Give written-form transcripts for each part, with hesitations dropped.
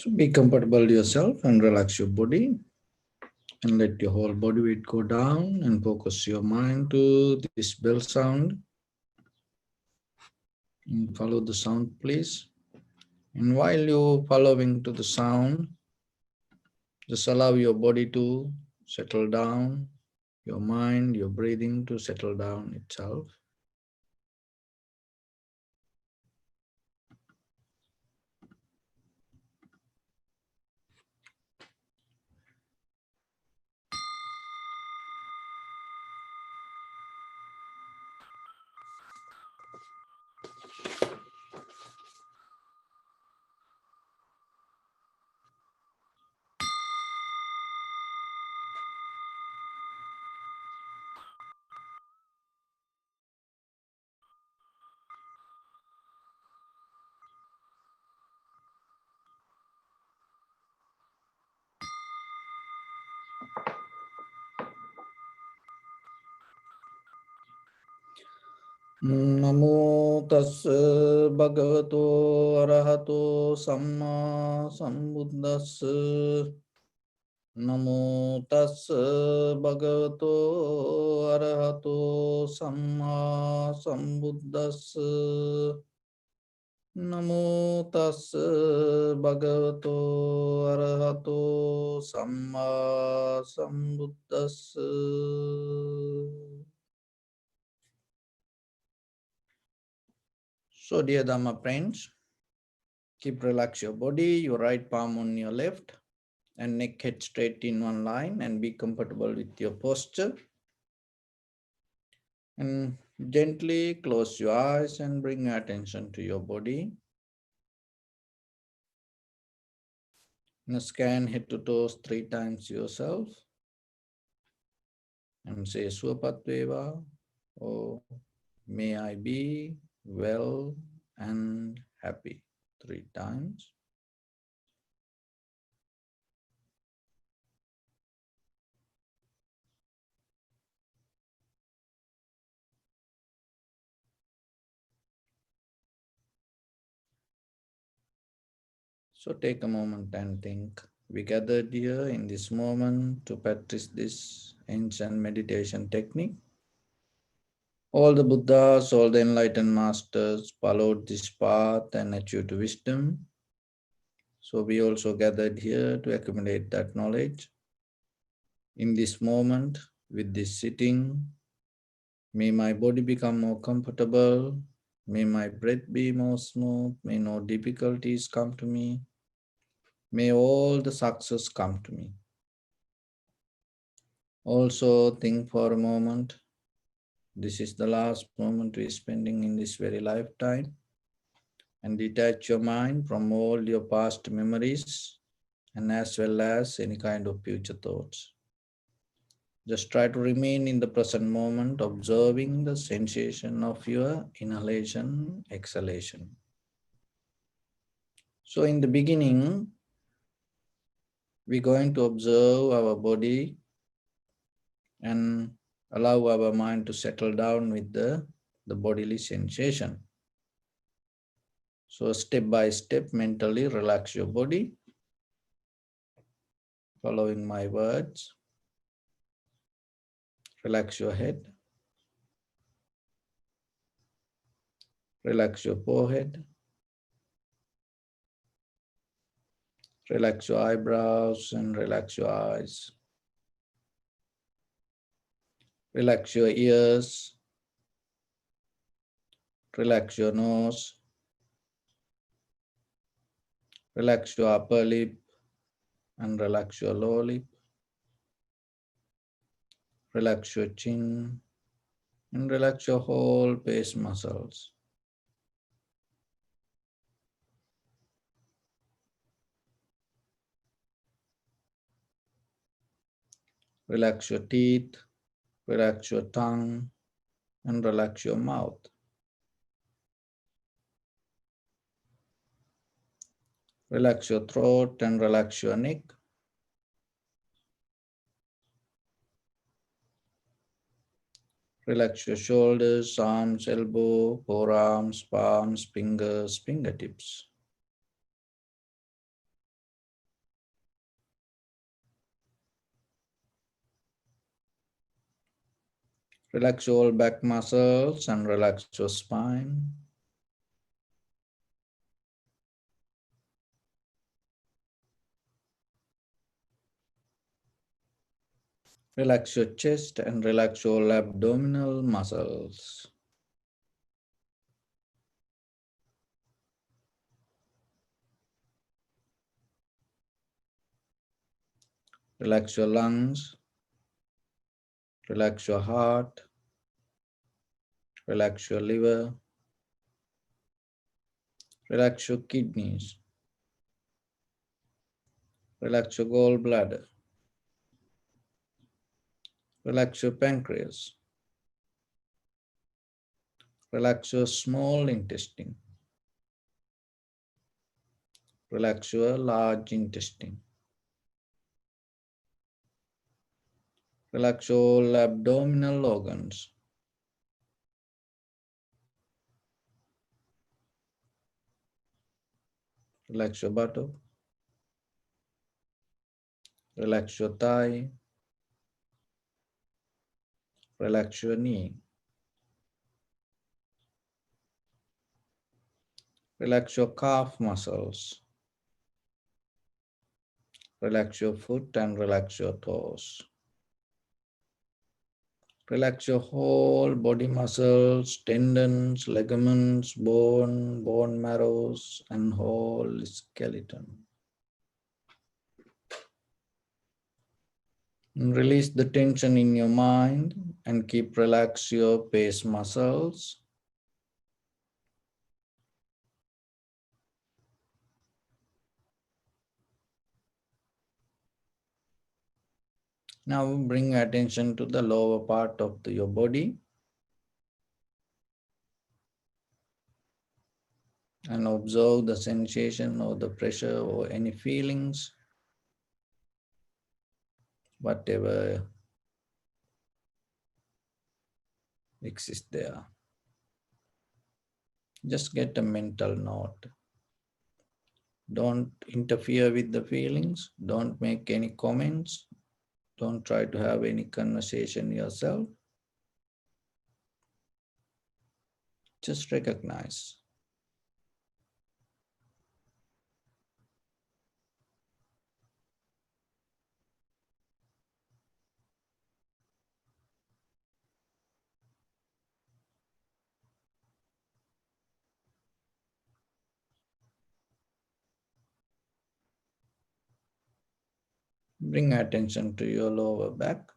So be comfortable yourself and relax your body and let your whole body weight go down and focus your mind to this bell sound. And follow the sound, please. And while you're following to the sound, just allow your body to settle down, your mind, your breathing to settle down itself. Namo tassa bhagavato arahato samma sambuddhassa. Namo tassa bhagavato arahato samma sambuddhassa. Namo tassa bhagavato arahato samma sambuddhassa. So dear Dhamma friends, keep relax your body, your right palm on your left and neck head straight in one line and be comfortable with your posture. And gently close your eyes and bring your attention to your body. Now scan head to toes 3 times yourself and say Swapatveva, or may I be well and happy 3 times. So take a moment and think. We gathered here in this moment to practice this ancient meditation technique. All the Buddhas, all the enlightened masters followed this path and achieved wisdom. So we also gathered here to accumulate that knowledge. In this moment, with this sitting, may my body become more comfortable. May my breath be more smooth. May no difficulties come to me. May all the success come to me. Also think for a moment, this is the last moment we're spending in this very lifetime, and detach your mind from all your past memories and as well as any kind of future thoughts. Just try to remain in the present moment, observing the sensation of your inhalation, exhalation. So in the beginning, we're going to observe our body and allow our mind to settle down with the bodily sensation. So step by step, mentally relax your body, following my words. Relax your head. Relax your forehead. Relax your eyebrows and relax your eyes. Relax your ears. Relax your nose. Relax your upper lip and relax your lower lip. Relax your chin and relax your whole face muscles. Relax your teeth, relax your tongue, and relax your mouth. Relax your throat and relax your neck. Relax your shoulders, arms, elbow, forearms, palms, fingers, fingertips. Relax all back muscles and relax your spine. Relax your chest and relax all abdominal muscles. Relax your lungs. Relax your heart. Relax your liver. Relax your kidneys. Relax your gallbladder. Relax your pancreas. Relax your small intestine. Relax your large intestine. Relax all abdominal organs. Relax your buttock. Relax your thigh. Relax your knee. Relax your calf muscles. Relax your foot and relax your toes. Relax your whole body muscles, tendons, ligaments, bone marrows, and whole skeleton. And release the tension in your mind and keep relax your face muscles. Now bring attention to the lower part of your body and observe the sensation or the pressure or any feelings, whatever exists there. Just get a mental note. Don't interfere with the feelings. Don't make any comments. Don't try to have any conversation yourself. Just recognize. Bring attention to your lower back.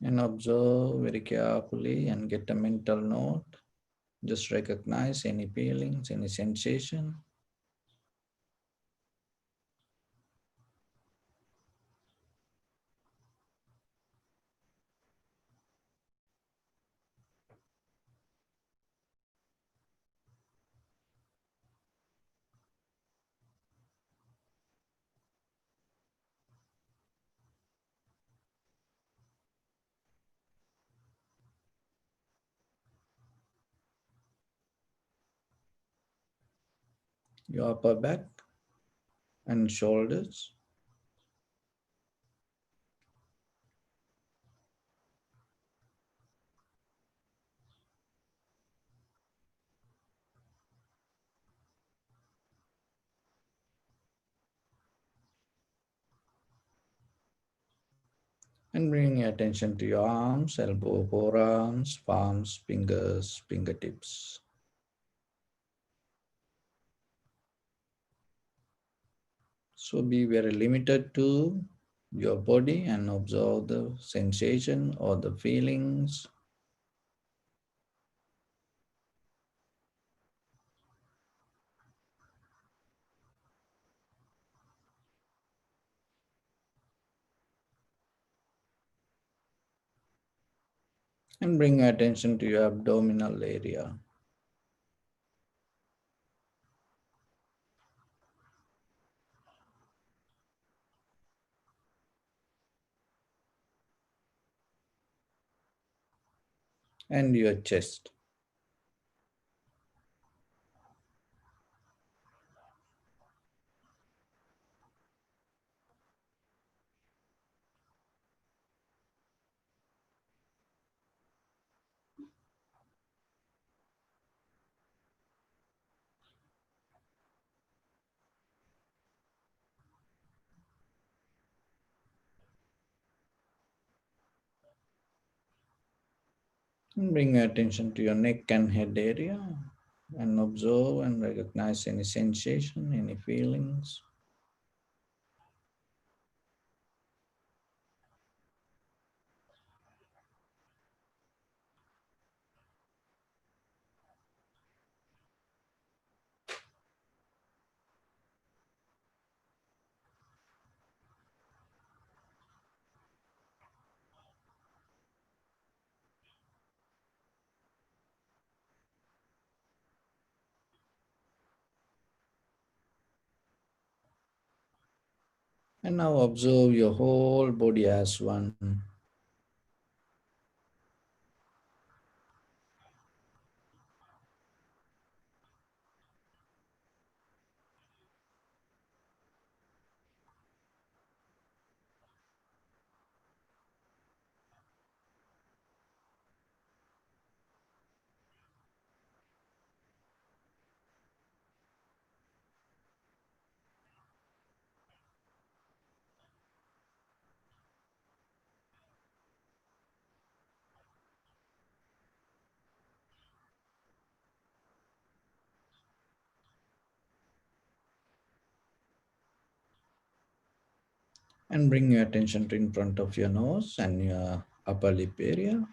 And observe very carefully and get a mental note. Just recognize any feelings, any sensation. Your upper back and shoulders. And bring your attention to your arms, elbow, forearms, palms, fingers, fingertips. So be very limited to your body and observe the sensation or the feelings. And bring attention to your abdominal area. And your chest. And bring your attention to your neck and head area and observe and recognize any sensation, any feelings. And now observe your whole body as one. And bring your attention to in front of your nose and your upper lip area.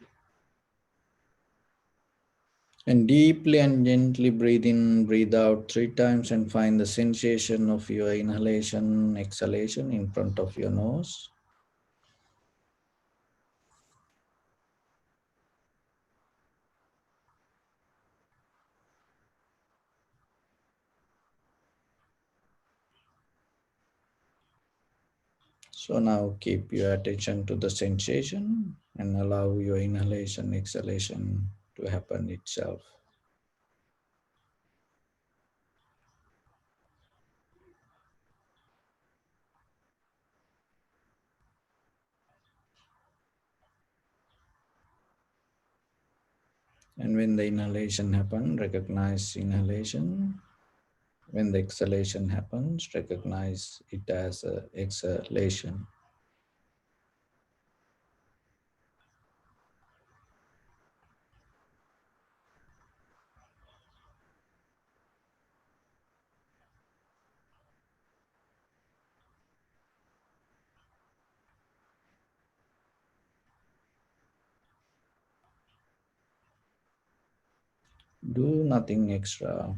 And deeply and gently breathe in, breathe out 3 times and find the sensation of your inhalation, exhalation in front of your nose. So now keep your attention to the sensation and allow your inhalation, exhalation to happen itself. And when the inhalation happens, recognize inhalation. When the exhalation happens, recognize it as a exhalation. Do nothing extra.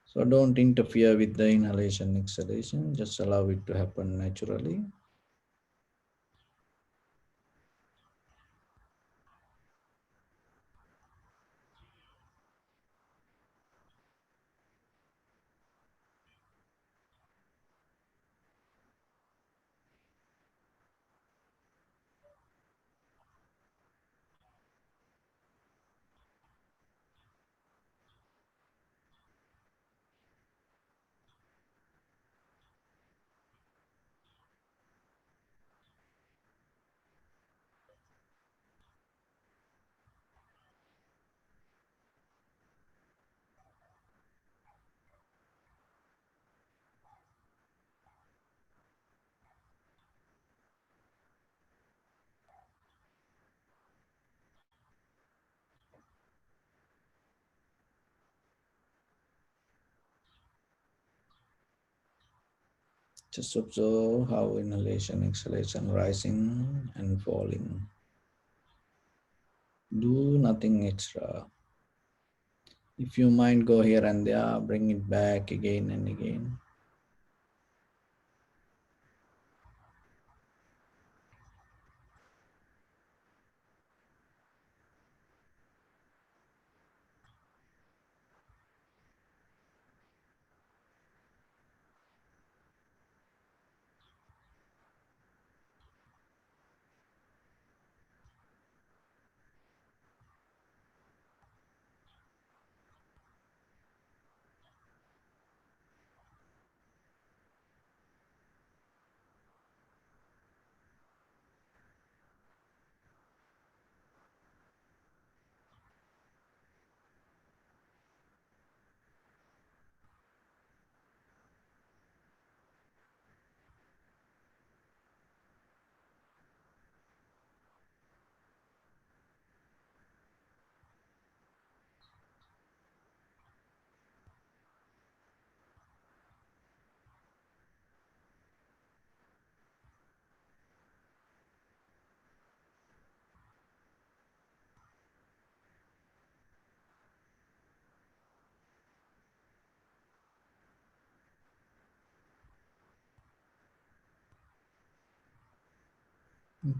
So don't interfere with the inhalation, exhalation. Just allow it to happen naturally. Just observe how inhalation, exhalation rising and falling. Do nothing extra. If you mind go here and there, bring it back again and again.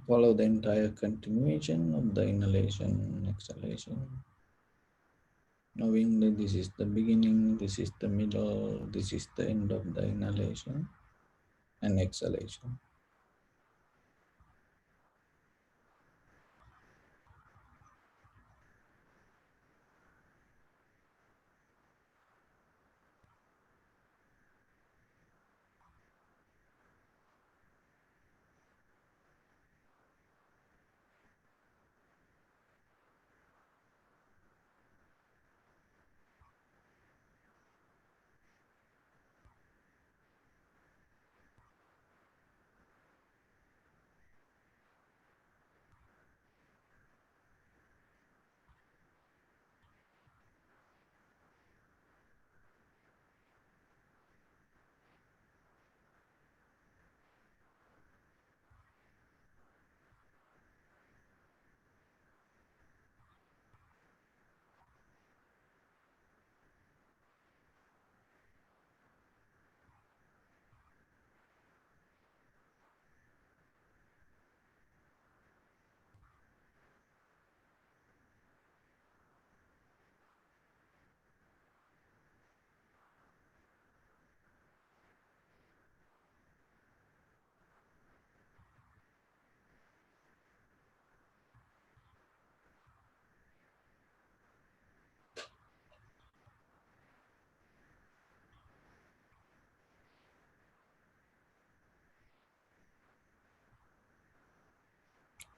Follow the entire continuation of the inhalation, exhalation, knowing that this is the beginning, this is the middle, this is the end of the inhalation and exhalation.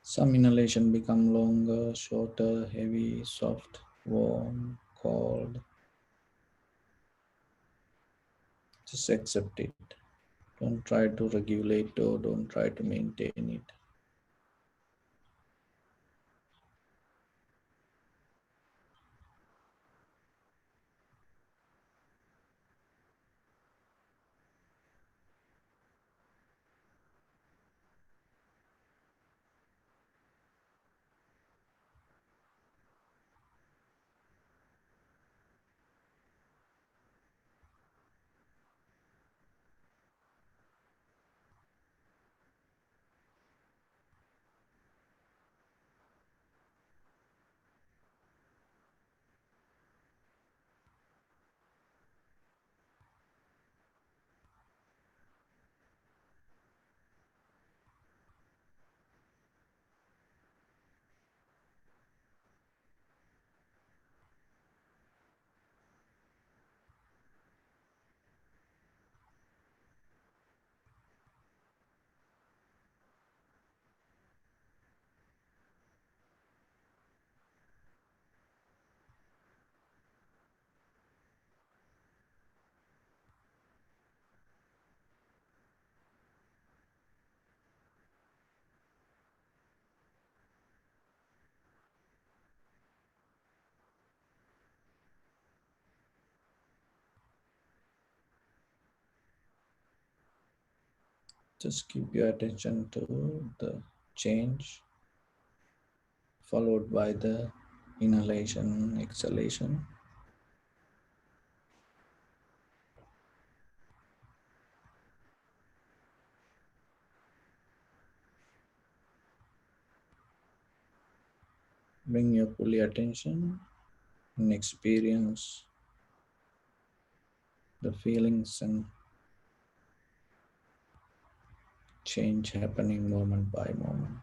Some inhalation become longer, shorter, heavy, soft, warm, cold. Just accept it. Don't try to regulate or don't try to maintain it. Just keep your attention to the change followed by the inhalation, exhalation. Bring your fully attention and experience the feelings and change happening moment by moment.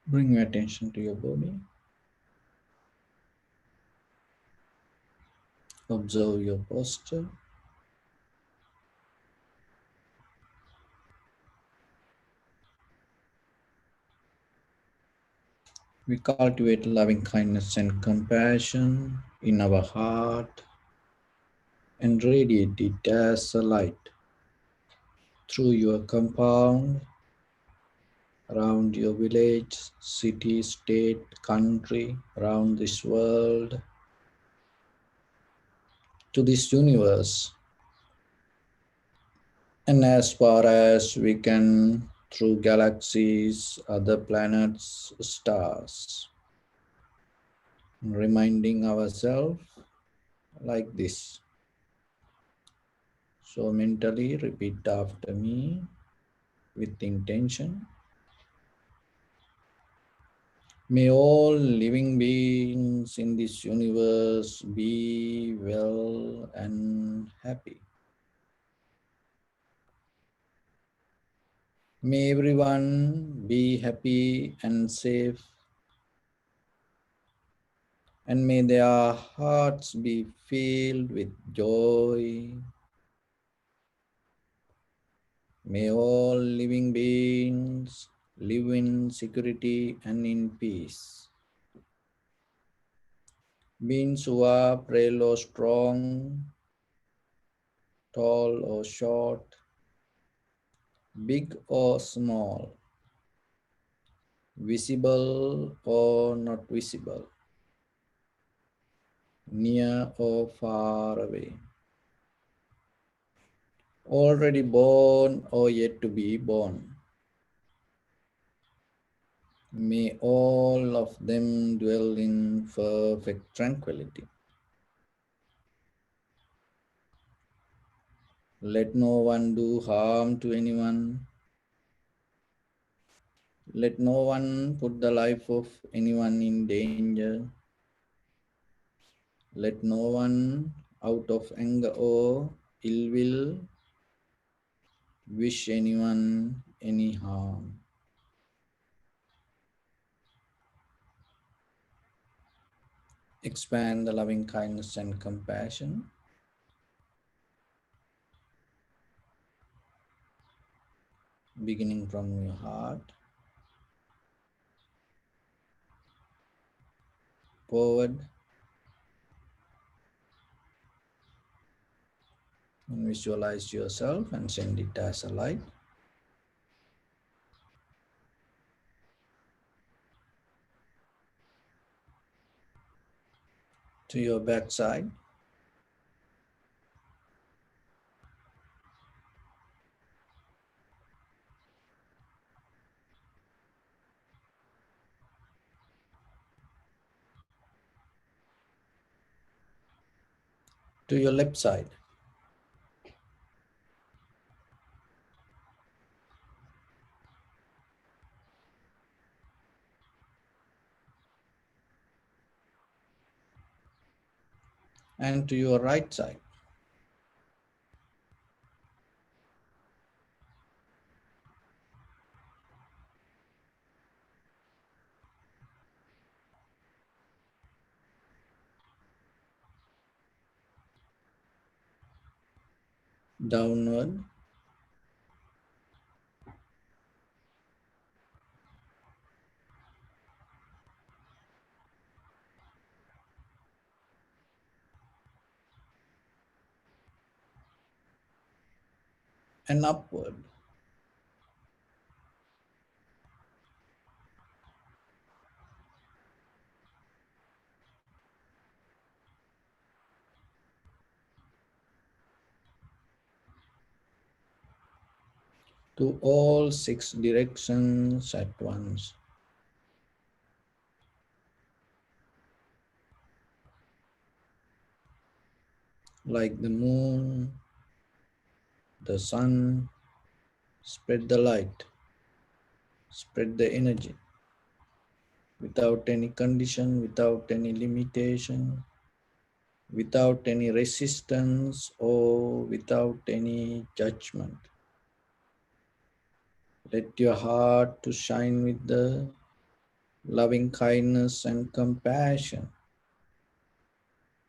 Bring your attention to your body. Observe your posture. We cultivate loving kindness and compassion in our heart and radiate it as a light through your compound, around your village, city, state, country, around this world, to this universe, and as far as we can through galaxies, other planets, stars, reminding ourselves like this. So mentally repeat after me with intention. May all living beings in this universe be well and happy. May everyone be happy and safe, and may their hearts be filled with joy. May all living beings live in security and in peace. Beings who are frail or strong, tall or short, big or small, visible or not visible, near or far away, already born or yet to be born. May all of them dwell in perfect tranquility. Let no one do harm to anyone. Let no one put the life of anyone in danger. Let no one, out of anger or ill will, wish anyone any harm. Expand the loving kindness and compassion, beginning from your heart, forward, and visualize yourself and send it as a light to your backside, to your left side, and to your right side. Downward and upward. To all six directions at once, like the moon, the sun. Spread the light, spread the energy without any condition, without any limitation, without any resistance or without any judgment. Let your heart to shine with the loving kindness and compassion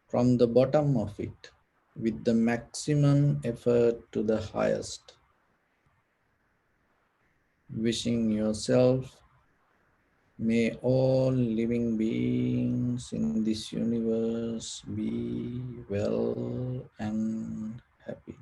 from the bottom of it with the maximum effort to the highest, wishing yourself, may all living beings in this universe be well and happy.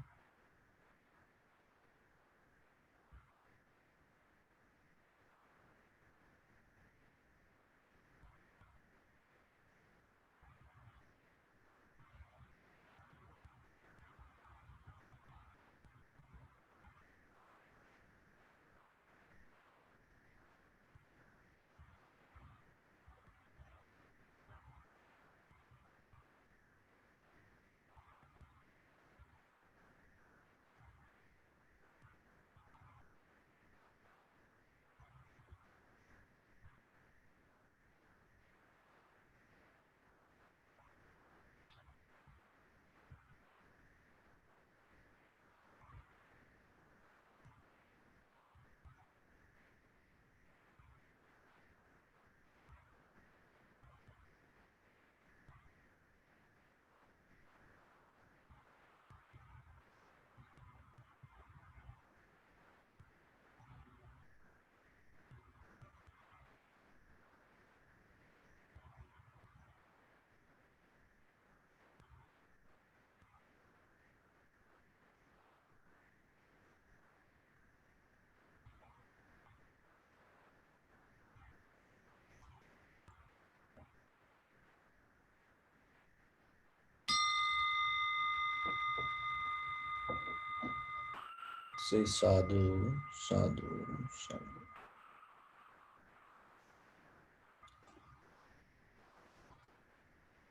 Say sadhu, sadhu, sadhu.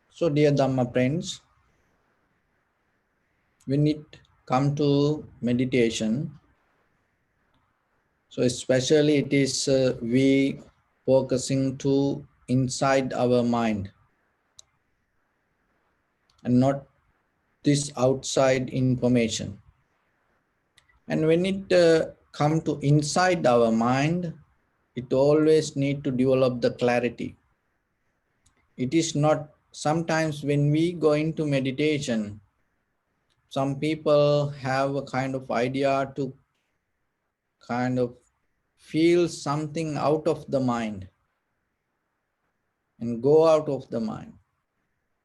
So, dear Dhamma friends, when it come to meditation, so especially it is we focusing to inside our mind and not this outside information. And when it come to inside our mind, it always need to develop the clarity. It is not sometimes when we go into meditation, some people have a kind of idea to kind of feel something out of the mind and go out of the mind.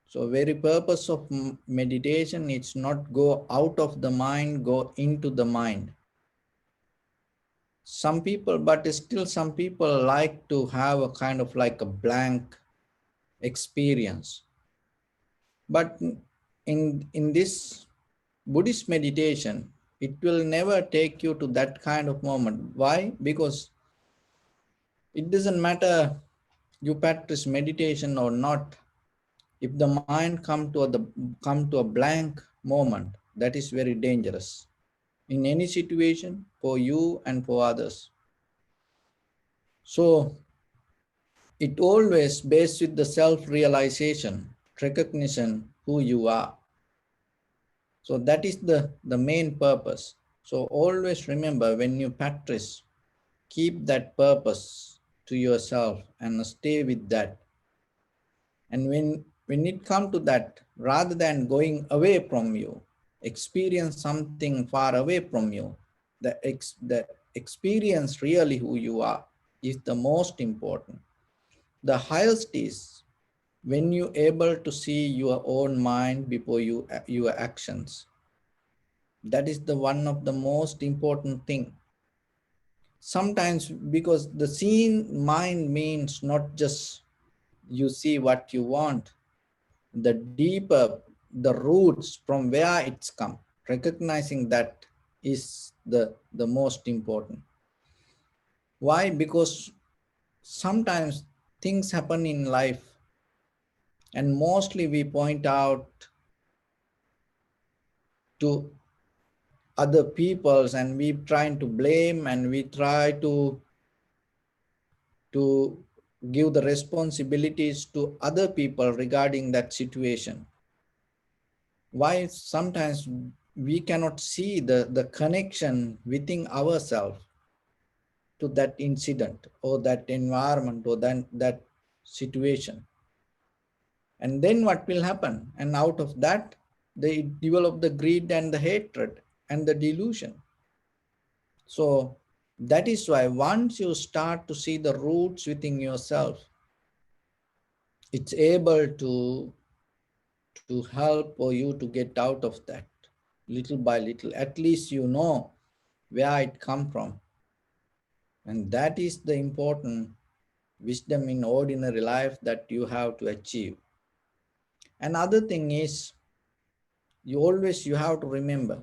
So very purpose of meditation is not go out of the mind, go into the mind. Some people, but still some people like to have a kind of like a blank experience. But in this Buddhist meditation, it will never take you to that kind of moment. Why? Because it doesn't matter you practice meditation or not. If the mind come to a blank moment, that is very dangerous in any situation for you and for others. So it always based with the self-realization, recognition who you are. So that is the main purpose. So always remember when you practice, keep that purpose to yourself and stay with that. And when it comes to that, rather than going away from you, experience something far away from you, the experience really who you are is the most important. The highest is when you able to see your own mind before your actions. That is the one of the most important thing. Sometimes because the seeing mind means not just you see what you want, the deeper the roots from where it's come, recognizing that is the most important. Why? Because sometimes things happen in life and mostly we point out to other peoples and we trying to blame and we try to give the responsibilities to other people regarding that situation. Why sometimes we cannot see the connection within ourselves to that incident or that environment or that situation. And then what will happen? And out of that, they develop the greed and the hatred and the delusion. So that is why once you start to see the roots within yourself, it's able to help for you to get out of that little by little. At least you know where it come from. And that is the important wisdom in ordinary life that you have to achieve. Another thing is, you have to remember,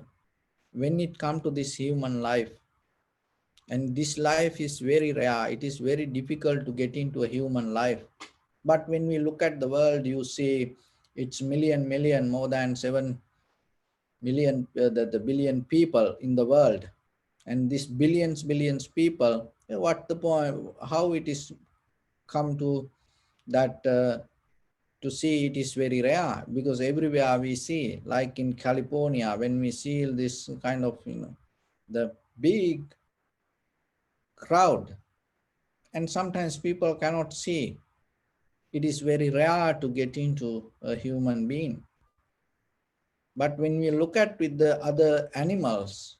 when it comes to this human life, and this life is very rare, it is very difficult to get into a human life. But when we look at the world, you see it's million, more than 7 million, the billion people in the world. And these billions people, what the point, how it is come to that, to see it is very rare, because everywhere we see, like in California, when we see this kind of, the big crowd, and sometimes people cannot see. It is very rare to get into a human being. But when we look at with the other animals,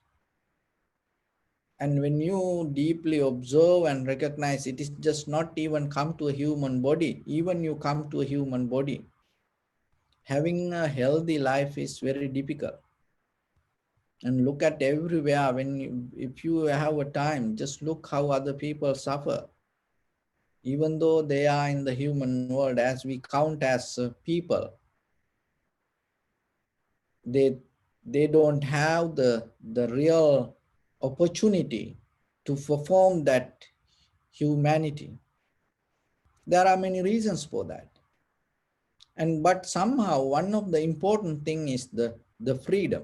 and when you deeply observe and recognize, it is just not even come to a human body. Even you come to a human body, having a healthy life is very difficult. And look at everywhere, if you have a time, just look how other people suffer. Even though they are in the human world, as we count as people, they don't have the real opportunity to perform that humanity. There are many reasons for that. But somehow one of the important thing is the freedom.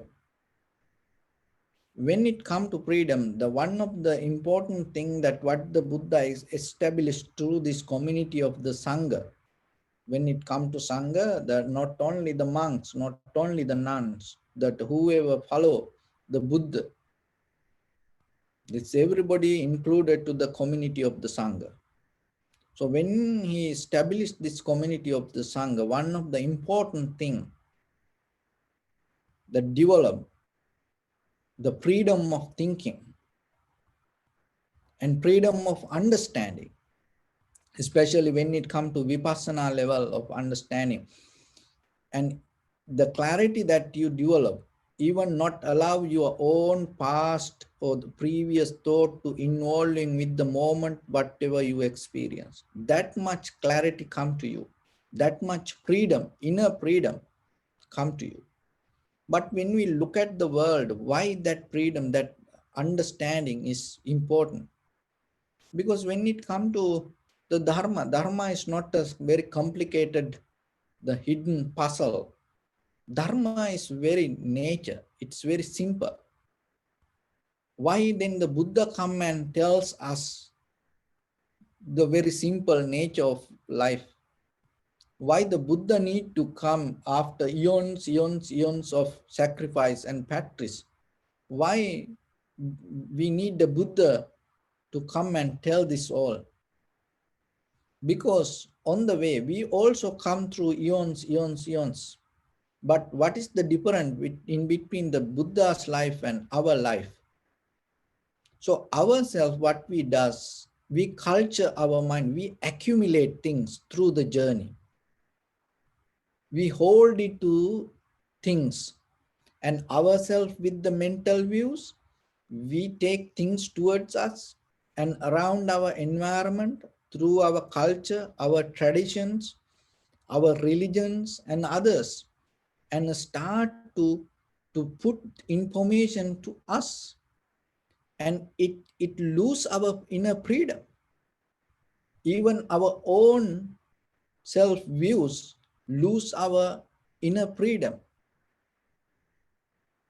When it comes to freedom, the one of the important thing that what the Buddha is established through this community of the Sangha. When it comes to Sangha, that not only the monks, not only the nuns, that whoever follow the Buddha, it's everybody included to the community of the Sangha. So when he established this community of the Sangha, one of the important thing that developed the freedom of thinking and freedom of understanding, especially when it comes to vipassana level of understanding, and the clarity that you develop, even not allow your own past or the previous thought to involving with the moment, whatever you experience. That much clarity come to you, that much freedom, inner freedom come to you. But when we look at the world, why that freedom, that understanding is important? Because when it comes to the Dharma is not a very complicated, the hidden puzzle. Dharma is very nature, it's very simple. Why then the Buddha come and tells us the very simple nature of life? Why the Buddha need to come after eons of sacrifice and practice? Why we need the Buddha to come and tell this all? Because on the way, we also come through eons. But what is the difference in between the Buddha's life and our life? So ourselves, what we does, we culture our mind, we accumulate things through the journey. We hold it to things, and ourselves with the mental views, we take things towards us and around our environment through our culture, our traditions, our religions and others, and start to put information to us, and it lose our inner freedom. Even our own self views lose our inner freedom.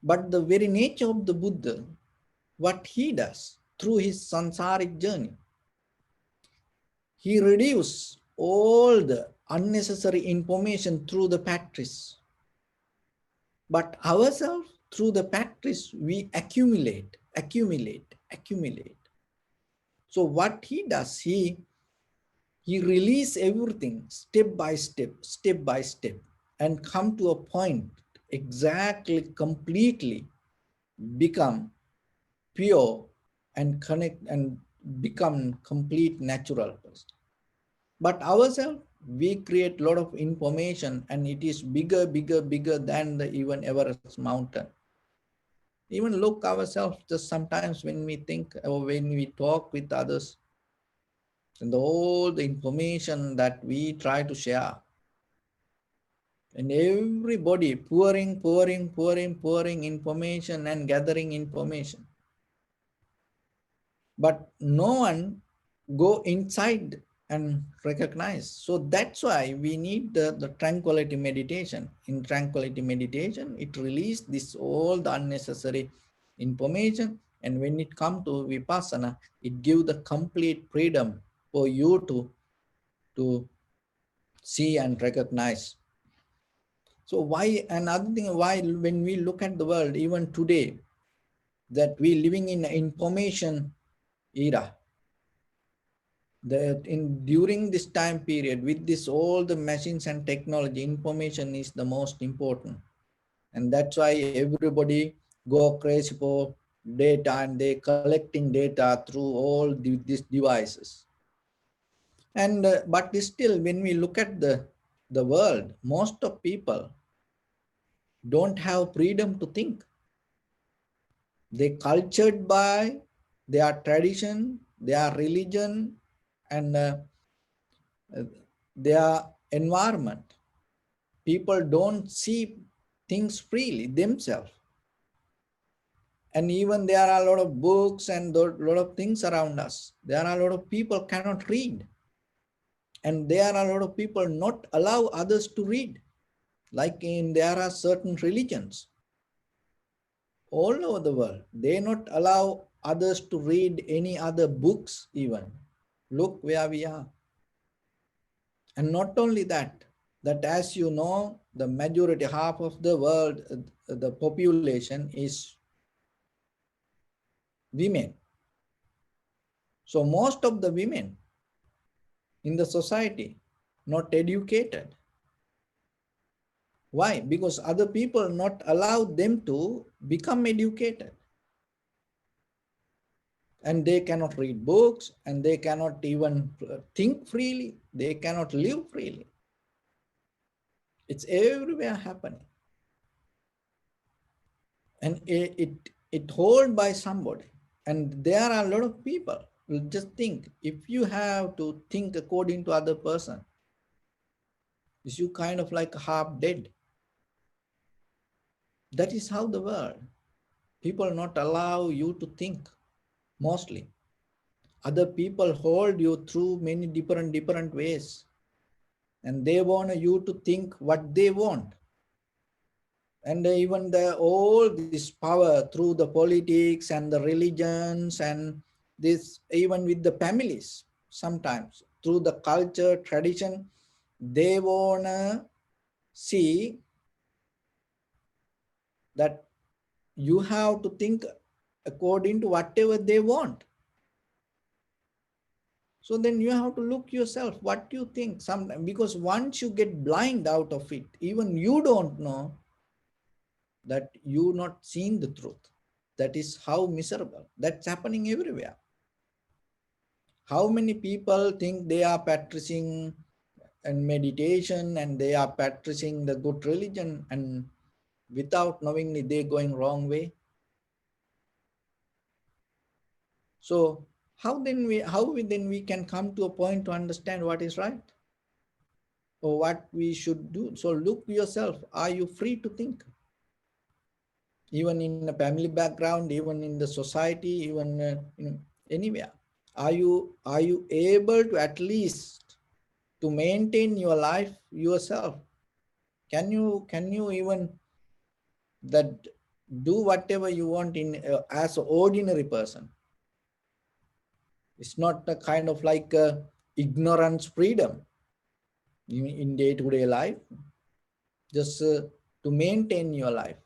But the very nature of the Buddha, what he does through his sansaric journey, he reduces all the unnecessary information through the practice. But ourselves, through the practice, we accumulate. So what he does, he release everything step by step, and come to a point exactly, completely become pure and connect and become complete natural person. But ourselves, we create a lot of information, and it is bigger than the even Everest mountain. Even look ourselves, just sometimes when we think or when we talk with others, and all the information that we try to share, and everybody pouring information and gathering information, but no one go inside and recognize. So that's why we need the tranquility meditation. In tranquility meditation, it releases this all the unnecessary information, and when it comes to vipassana, it gives the complete freedom for you to see and recognize. So why, another thing, why when we look at the world even today, that we living in information era, that in during this time period, with this all the machines and technology, information is the most important, and that's why everybody go crazy for data, and they collecting data through all these devices. And but still, when we look at the world, most of people don't have freedom to think. They cultured by their tradition, their religion, and uh, their environment. People don't see things freely themselves. And even there are a lot of books and a lot of things around us. There are a lot of people cannot read. And there are a lot of people not allow others to read. Like there are certain religions all over the world. They not allow others to read any other books even. Look where we are. And not only that, that as you know, the majority, half of the world, the population is women. So most of the women in the society not educated. Why? Because other people not allow them to become educated. And they cannot read books, and they cannot even think freely. They cannot live freely. It's everywhere happening. And it hold by somebody. And there are a lot of people who just think, if you have to think according to other person, is you kind of like half dead. That is how the world. People not allow you to think mostly. Other people hold you through many different ways. And they want you to think what they want. And even all this power through the politics and the religions, and this even with the families, sometimes through the culture, tradition, they want to see that you have to think according to whatever they want. So then you have to look yourself, what you think sometimes, because once you get blind out of it, even you don't know that you not seeing the truth. That is how miserable. That's happening everywhere. How many people think they are practicing and meditation, and they are practicing the good religion, and without knowingly they're going wrong way. So how we can come to a point to understand what is right or what we should do. So look yourself, are you free to think? Even in a family background, even in the society, even anywhere. Are you able to at least to maintain your life yourself? Can you even that do whatever you want in as an ordinary person? It's not a kind of like ignorance freedom in day-to-day life, just to maintain your life.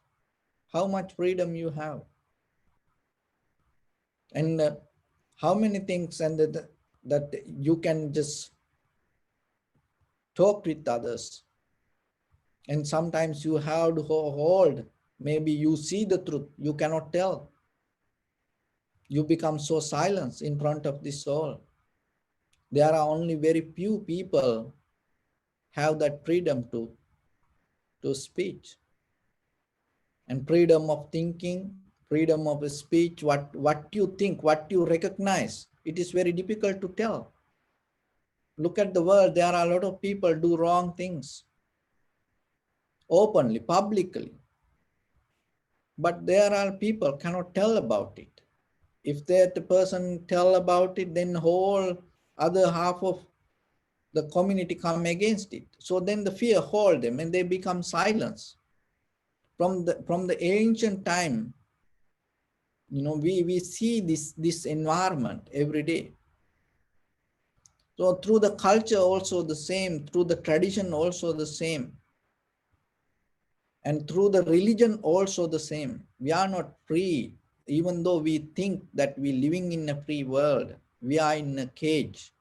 How much freedom you have? And How many things and that you can just talk with others, and sometimes you have to hold, maybe you see the truth, you cannot tell. You become so silent in front of the soul. There are only very few people have that freedom to speech, and freedom of thinking, freedom of speech, what you think, what you recognize. It is very difficult to tell. Look at the world, there are a lot of people do wrong things openly, publicly, but there are people cannot tell about it. If that person tell about it, then whole other half of the community come against it. So then the fear hold them and they become silence. From the ancient time, we see this environment every day. So through the culture also the same, through the tradition also the same, and through the religion also the same. We are not free, even though we think that we living in a free world. We are in a cage.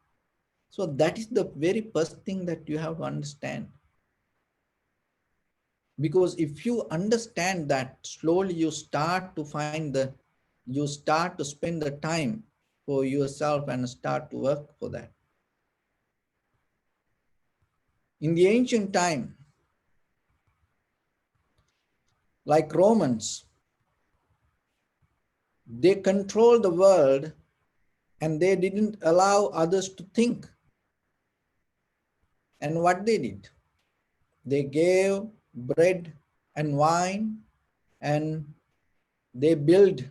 So that is the very first thing that you have to understand. Because if you understand that, slowly you start to spend the time for yourself and start to work for that. In the ancient time, like Romans, they controlled the world and they didn't allow others to think. And what they did? They gave bread and wine, and they built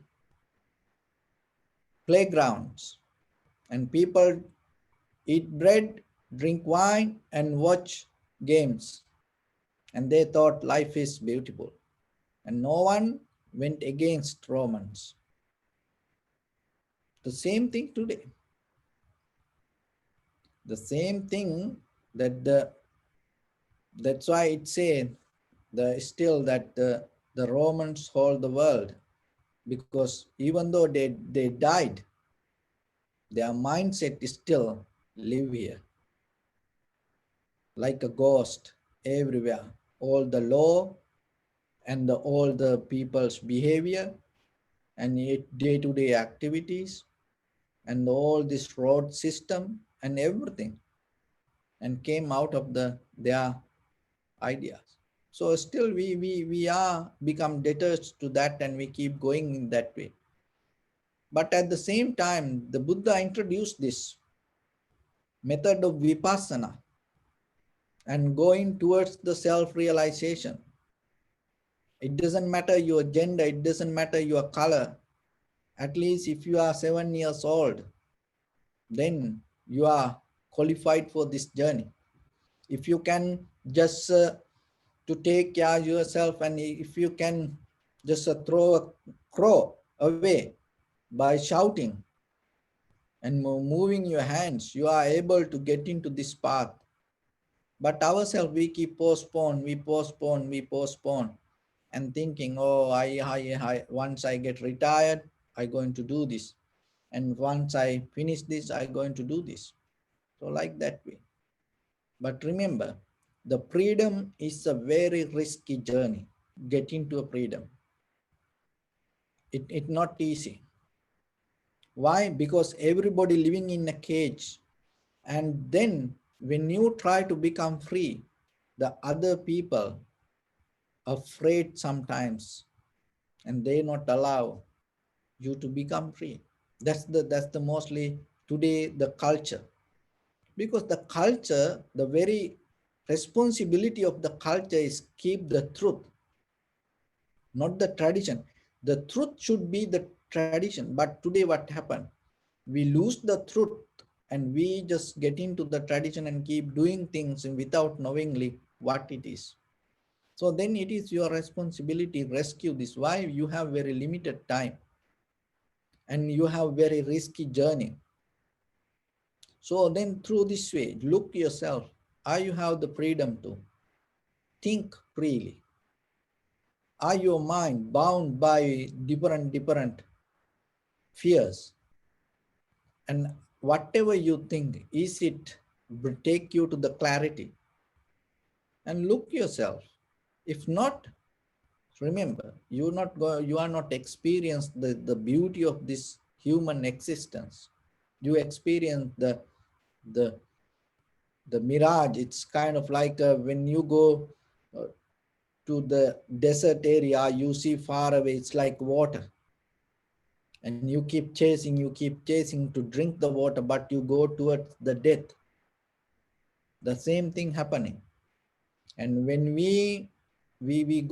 playgrounds, and people eat bread, drink wine, and watch games. And they thought life is beautiful. And no one went against Romans. The same thing today. The same thing that's why it said still that the Romans hold the world, because even though they died, their mindset is still live here like a ghost everywhere. All the law and all the people's behavior and day-to-day activities and all this road system and everything, and came out of their ideas. So still we are become debtors to that, and we keep going in that way. But at the same time, the Buddha introduced this method of vipassana and going towards the self-realization. It doesn't matter your gender, it doesn't matter your color. At least if you are 7 years old, then you are qualified for this journey. If you can just to take care of yourself, and if you can just throw a crow away by shouting and moving your hands, you are able to get into this path. But ourselves, we keep postpone, and thinking, oh, I once I get retired, I'm going to do this. And once I finish this, I'm going to do this. So like that way. But remember, the freedom is a very risky journey. Getting to a freedom. It's not easy. Why? Because everybody living in a cage. And then when you try to become free, the other people afraid sometimes, and they not allow you to become free. That's the mostly today the culture. Because the culture, the very responsibility of the culture is keep the truth, not the tradition. The truth should be the tradition. But today what happened? We lose the truth and we just get into the tradition and keep doing things without knowingly what it is. So then it is your responsibility to rescue this. Why? You have very limited time and you have very risky journey. So then through this way, look yourself. Are you have the freedom to think freely? Are your mind bound by different fears? And whatever you think, is it will take you to the clarity? And look yourself. If not, remember, you are not experienced the beauty of this human existence. You experience the the mirage. It's kind of like when you go uh, to the desert area, you see far away, it's like water. And you keep chasing to drink the water, but you go towards the death. The same thing happening. And when we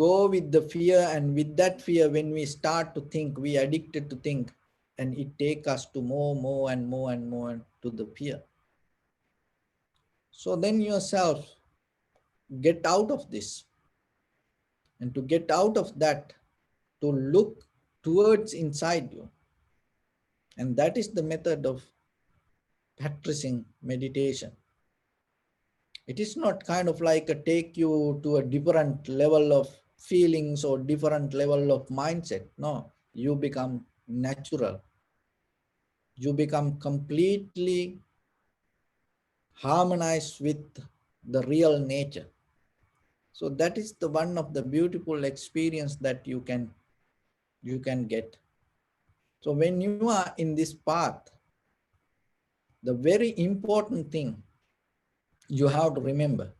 go with the fear, and with that fear, when we start to think, we addicted to think, and it take us to more and more and more to the fear. So then yourself get out of this, and to get out of that, to look towards inside you. And that is the method of practicing meditation. It is not kind of like a take you to a different level of feelings or different level of mindset. No, you become natural. You become completely harmonized with the real nature. So that is the one of the beautiful experience that you can get. So when you are in this path, the very important thing you have to remember,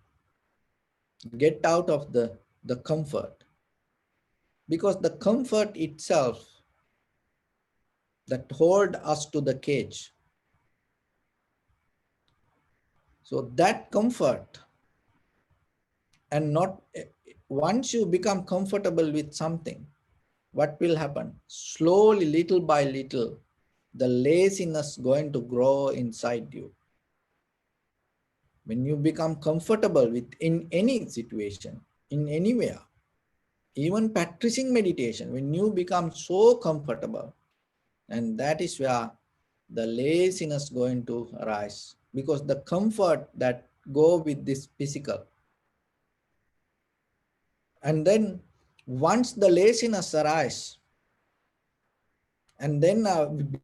get out of the comfort, because the comfort itself that hold us to the cage. So that comfort, and not once you become comfortable with something, what will happen? Slowly, little by little, the laziness going to grow inside you. When you become comfortable with in any situation, in anywhere, even practicing meditation, when you become so comfortable, and that is where the laziness going to arise, because the comfort that go with this physical. And then once the laziness arise, and then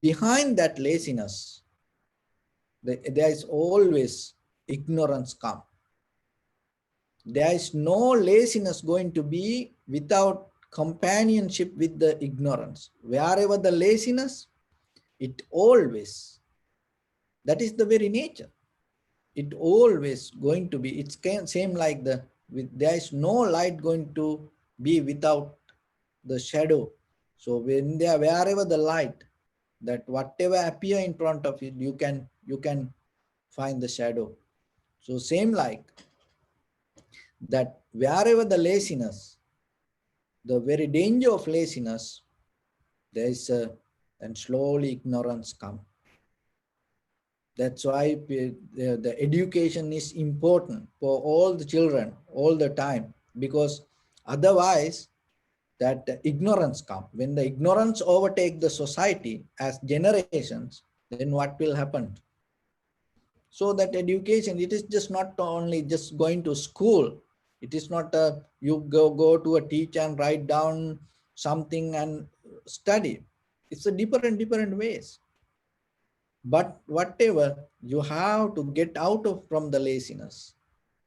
behind that laziness, there is always ignorance come. There is no laziness going to be without companionship with the ignorance. Wherever the laziness, it always, that is the very nature. It always going to be, it's same like there is no light going to be without the shadow. So when there, wherever the light, that whatever appear in front of it, you can find the shadow. So same like that, wherever the laziness, the very danger of laziness, there is a, and slowly ignorance come. That's why the education is important for all the children all the time, because otherwise that ignorance come. When the ignorance overtake the society as generations, then what will happen? So that education, it is just not only just going to school. It is not you go to a teacher and write down something and study. It's a different ways. But whatever, you have to get out of from the laziness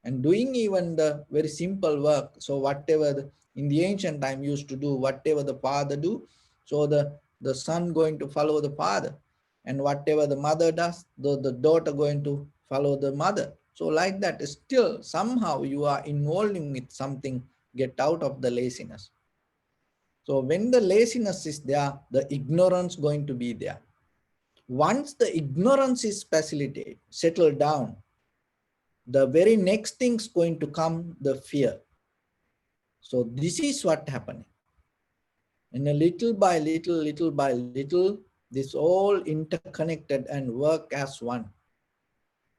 and doing even the very simple work. So whatever in the ancient time used to do, whatever the father do, so the son going to follow the father, and whatever the mother does, the daughter going to follow the mother. So like that, still somehow you are involving with something, get out of the laziness. So when the laziness is there, the ignorance going to be there. Once the ignorance is facilitated, settled down, the very next thing's going to come, the fear. So this is what happening. And a little by little, this all interconnected and work as one.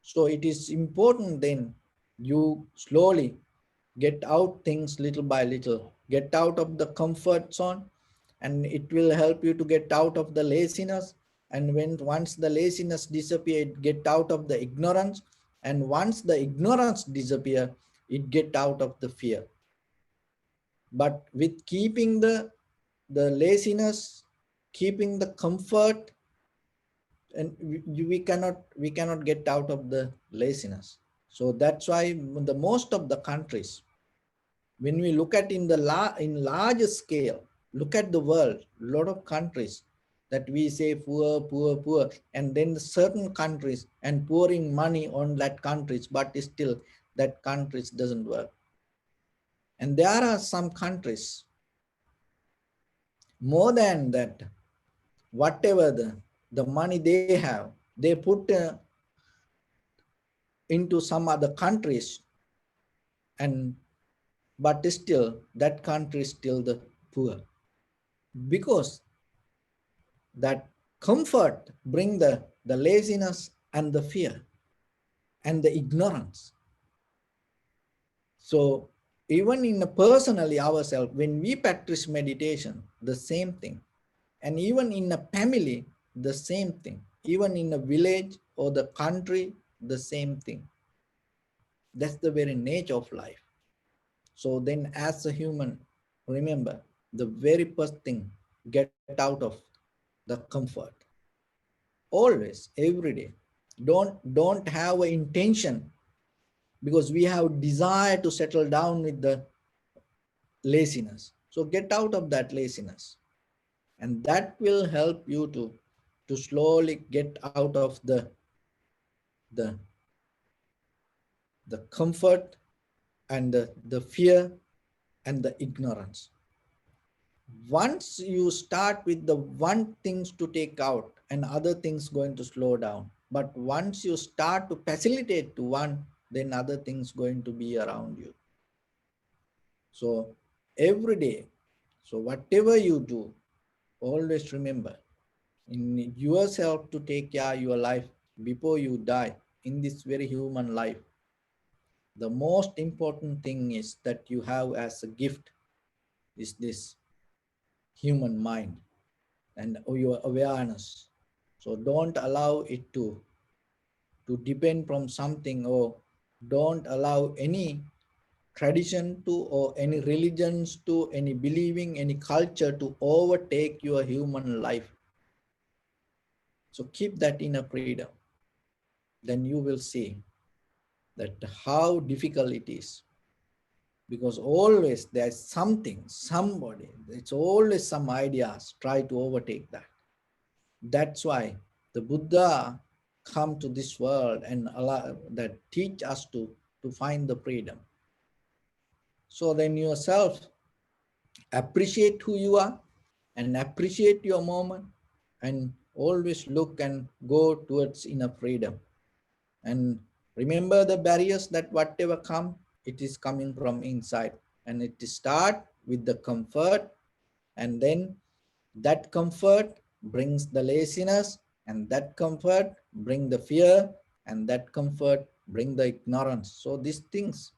So it is important then you slowly get out things little by little, get out of the comfort zone, and it will help you to get out of the laziness. And when once the laziness disappeared, get out of the ignorance. And once the ignorance disappear, it get out of the fear. But with keeping the laziness, keeping the comfort, and we cannot get out of the laziness. So that's why the most of the countries, when we look at in large scale, look at the world, a lot of countries that we say poor, poor, poor, and then certain countries and pouring money on that countries, but still that countries doesn't work. And there are some countries more than that, whatever the money they have, they put into some other countries, and but still that country is still the poor, because that comfort bring the laziness and the fear and the ignorance. So even in a personally ourselves, when we practice meditation, the same thing. And even in a family, the same thing. Even in a village or the country, the same thing. That's the very nature of life. So then as a human, remember, the very first thing, get out of the comfort. Always, every day. Don't have an intention, because we have desire to settle down with the laziness. So get out of that laziness. And that will help you to slowly get out of the, the comfort and the fear and the ignorance. Once you start with the one things to take out and other things going to slow down, but once you start to facilitate to one, then other things going to be around you. So every day, so whatever you do, always remember in yourself to take care of your life before you die in this very human life. The most important thing is that you have as a gift is this human mind and your awareness. So don't allow it to depend from something, or don't allow any tradition to, or any religions to, any believing, any culture to overtake your human life. So keep that inner freedom. Then you will see that how difficult it is, because always there's something, somebody, it's always some ideas try to overtake that. That's why the Buddha come to this world and allow that teach us to find the freedom. So then yourself appreciate who you are and appreciate your moment, and always look and go towards inner freedom. And remember the barriers that whatever come, it is coming from inside, and it start with the comfort, and then that comfort brings the laziness, and that comfort bring the fear, and that comfort bring the ignorance. So these things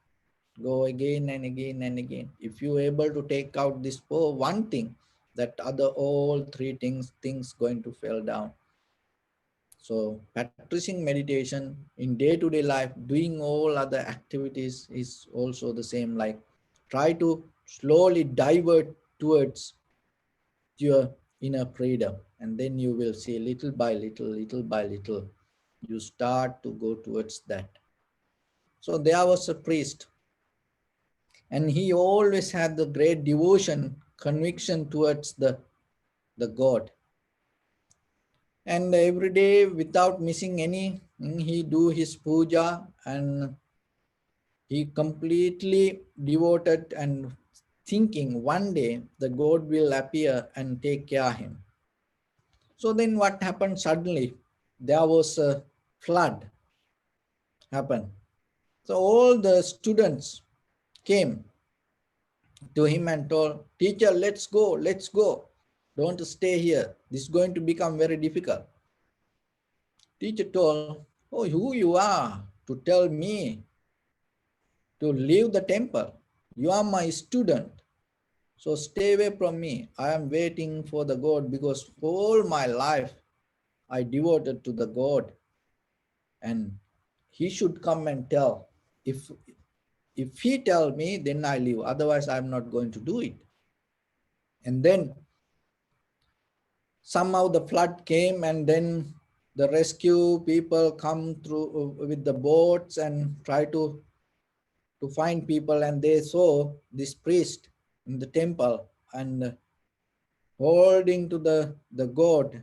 go again and again and again. If you able to take out this one thing, that other all three things going to fall down. So practicing meditation in day-to-day life, doing all other activities is also the same. Like try to slowly divert towards your inner freedom, and then you will see little by little, you start to go towards that. So there was a priest, and he always had the great devotion, conviction towards the God. And every day without missing any, he do his puja, and he completely devoted and thinking one day the God will appear and take care of him. So then what happened suddenly? There was a flood happened. So all the students came to him and told, teacher, let's go, let's go. Don't stay here. This is going to become very difficult. Teacher told, oh, who you are to tell me to leave the temple? You are my student. So stay away from me. I am waiting for the God, because all my life I devoted to the God, and he should come and tell. If he tell me, then I leave. Otherwise, I'm not going to do it. And then somehow the flood came, and then The rescue people come through with the boats and try to find people, and they saw this priest in the temple and holding to the god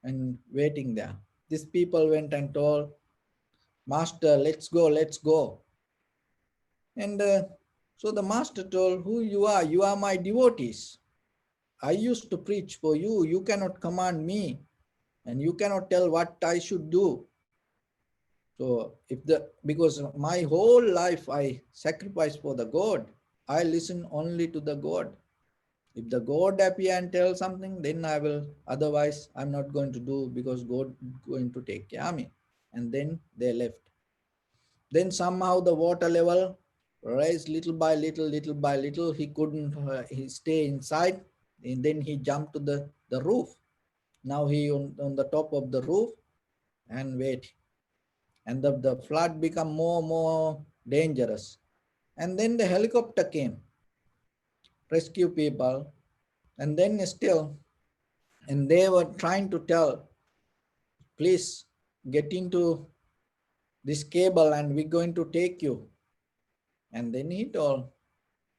and waiting there. These people went and told, Master, let's go, let's go. And so the master told, who you are? You are my devotees. I used to preach for you. You cannot command me and you cannot tell what I should do. So because my whole life I sacrifice for the God, I listen only to the God. If the God appear and tell something, then I will. Otherwise, I'm not going to do because God is going to take care of me. And then they left. Then somehow the water level raised little by little, little by little. He couldn't he stay inside. And then he jumped to the roof. Now he on the top of the roof and wait. And the flood become more dangerous. And then the helicopter came, rescue people, and then still, and they were trying to tell, please get into this cable and we're going to take you. And then he told,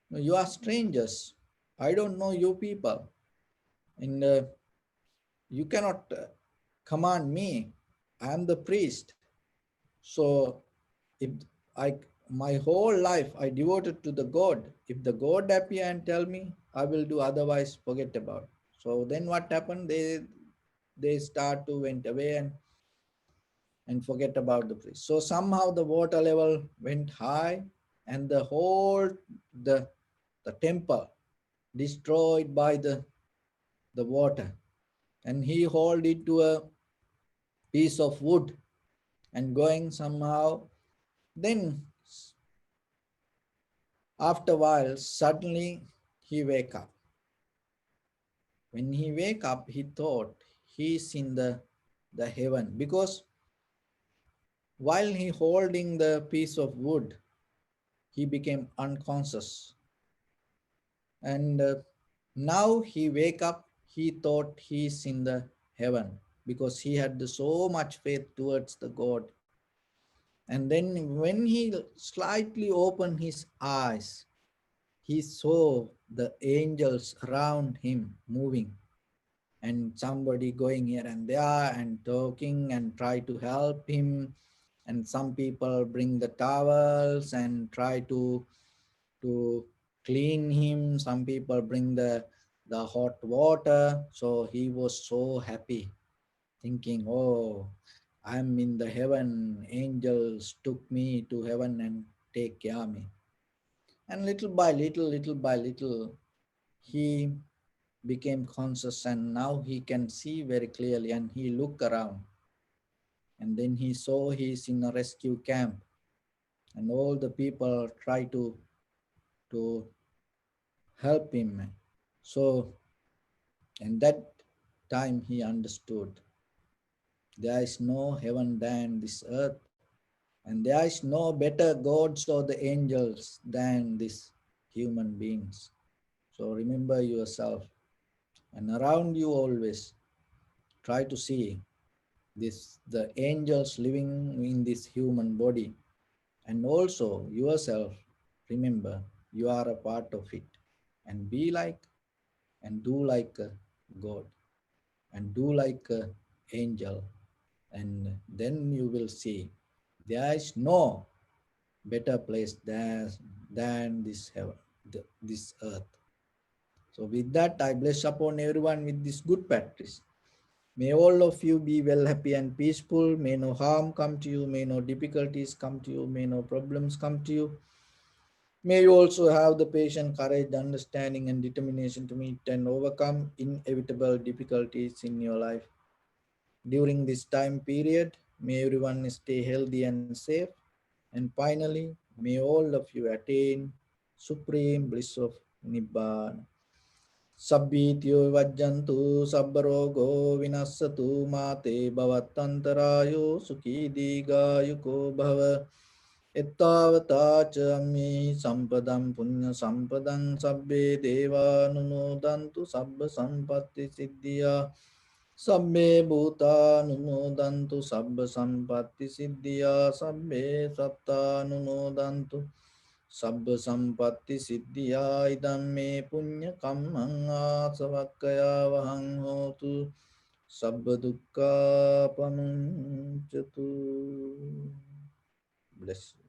no, you are strangers. I don't know you people. And you cannot command me. I am the priest. So if I my whole life I devoted to the God. If the God appear and tell me, I will do, otherwise forget about. So then what happened? They start to went away and forget about the priest. So somehow the water level went high and the whole the the temple destroyed by the water. And he hold it to a piece of wood and going somehow. Then after a while, suddenly he wake up. When he wake up, he thought he's in the heaven, because while he holding the piece of wood, he became unconscious. And now he wake up, he thought he's in the heaven because he had so much faith towards the God. And then when he slightly opened his eyes, he saw the angels around him moving and somebody going here and there and talking and try to help him. And some people bring the towels and try to clean him. Some people bring the hot water. So he was so happy, thinking, oh, I'm in the heaven. Angels took me to heaven and take care of me. And little by little, he became conscious and now he can see very clearly and he looked around. And then he saw he's in a rescue camp and all the people try to help him. So, and that time he understood there is no heaven than this earth, and there is no better gods or the angels than these human beings. So remember yourself and around you always try to see this the angels living in this human body, and also yourself. Remember you are a part of it, and be like and do like a God and do like a angel, and then you will see there is no better place than this heaven, this earth. So with that, I bless upon everyone with this good practice. May all of you be well, happy and peaceful. May no harm come to you. May no difficulties come to you. May no problems come to you. May you also have the patience, courage, understanding and determination to meet and overcome inevitable difficulties in your life. During this time period, may everyone stay healthy and safe. And finally, may all of you attain supreme bliss of Nibbana. Sabbityo vajjantu sabbarogo vinassatu mate bhavattantarayo sukhi digayuko bhava. Ettavata cha ammi sampadam punya sampadam sabbe deva nunodantu sabba sampatti siddhya. Sabbe bhuta numodantu sabba sampatti siddhya sabbe satta numodantu sabba sampatti siddhya idamme punya kammang asavakkaya vahang hotu sabba dukkha pamuncatu. Bless you.